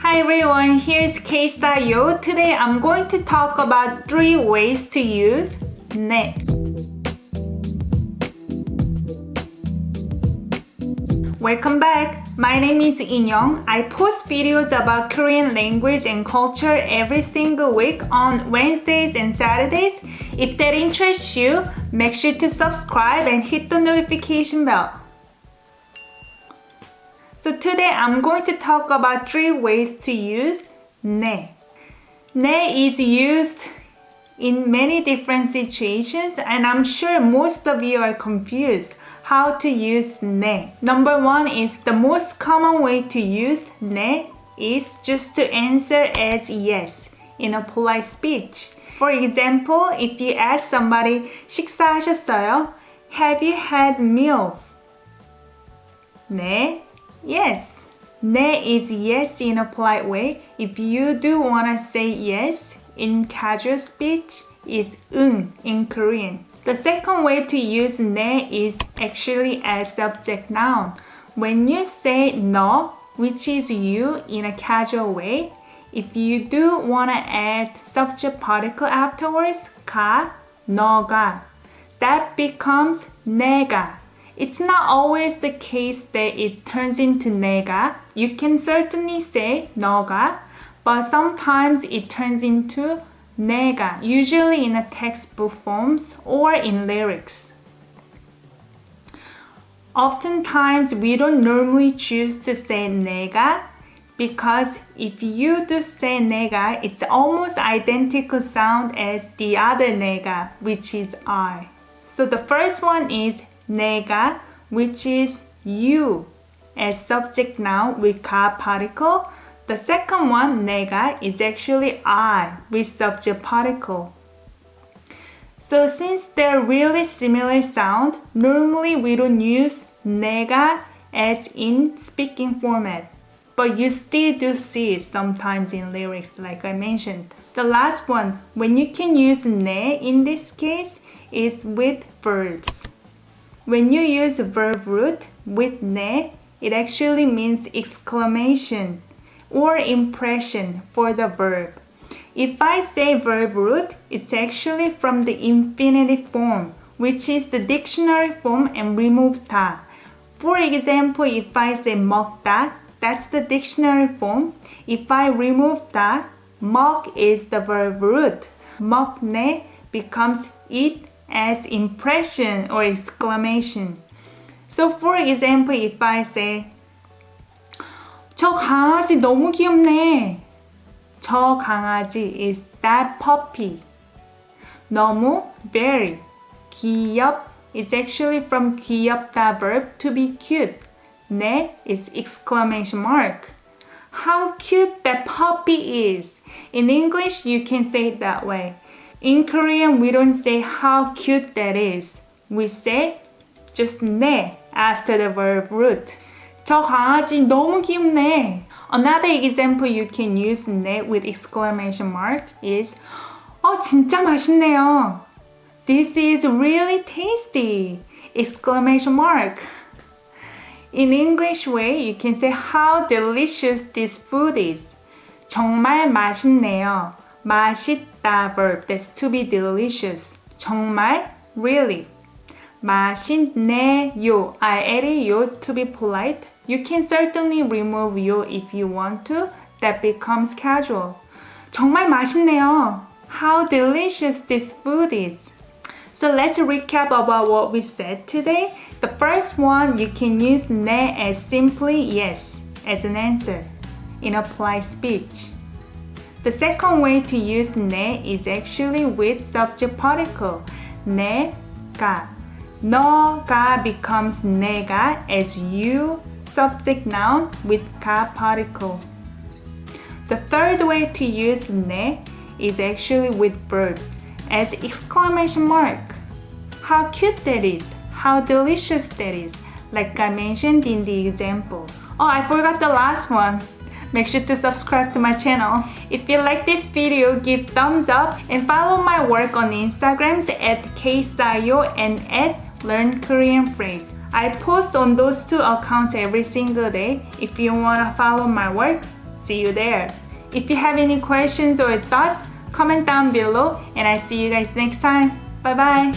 Hi everyone, here's KSTYLEYO. Today I'm going to talk about 3 ways to use 네. Welcome back. My name is Inyoung. I post videos about Korean language and culture every single week on Wednesdays and Saturdays. If that interests you, make sure to subscribe and hit the notification bell. So today I'm going to talk about 3 ways to use 네. 네 is used in many different situations and I'm sure most of you are confused how to use 네. Number 1 is the most common way to use 네 is just to answer as yes in a polite speech. For example, if you ask somebody 식사하셨어요? Have you had meals? 네. Yes. 네 is yes in a polite way. If you do want to say yes in casual speech, is 응 in Korean. The second way to use 네 is actually as subject noun. When you say 너, which is you in a casual way, if you do want to add subject particle afterwards, 가, 너가, that becomes 내가. It's not always the case that it turns into 내가. You can certainly say 너가, but sometimes it turns into 내가, usually in a textbook forms or in lyrics. Oftentimes, we don't normally choose to say 내가 because if you do say 내가, it's almost identical sound as the other 내가, which is I. So the first one is 내가, which is you as subject noun with 가 particle. The second one, 내가, is actually I with subject particle. So since they're really similar sound, normally we don't use 내가 as in speaking format. But you still do see it sometimes in lyrics like I mentioned. The last one, when you can use 네 in this case, is with verbs. When you use verb root with 네, it actually means exclamation or impression for the verb. If I say verb root, it's actually from the infinitive form, which is the dictionary form and remove 다. For example, if I say 먹다, that's the dictionary form. If I remove 다, 먹 is the verb root. 먹네 becomes eat as impression or exclamation. So for example, if I say 저 강아지 너무 귀엽네. 저 강아지 is that puppy. 너무 very. 귀엽 is actually from 귀엽다 verb to be cute. 네 is exclamation mark. How cute that puppy is. In English, you can say it that way. In Korean, we don't say how cute that is. We say just 네 after the verb root. 저 강아지 너무 귀엽네. Another example you can use 네 with exclamation mark is 진짜 맛있네요. This is really tasty. Exclamation mark. In English way, you can say how delicious this food is. 정말 맛있네요. 맛있다 verb, that's to be delicious. 정말, really. 맛있네요. I added 요 to be polite. You can certainly remove 요 if you want to. That becomes casual. 정말 맛있네요. How delicious this food is. So let's recap about what we said today. The first one, you can use 네 as simply yes as an answer in a polite speech. The second way to use 네 is actually with subject particle. 내가. 너가 becomes 내가 as you subject noun with 가 particle. The third way to use 네 is actually with verbs as exclamation mark. How cute that is. How delicious that is. Like I mentioned in the examples. I forgot the last one. Make sure to subscribe to my channel. If you like this video, give thumbs up and follow my work on Instagrams at KSTYLEYO and at Learn Korean Phrase. I post on those 2 accounts every single day. If you want to follow my work, See you there. If you have any questions or thoughts, comment down below and I'll see you guys next time. Bye bye.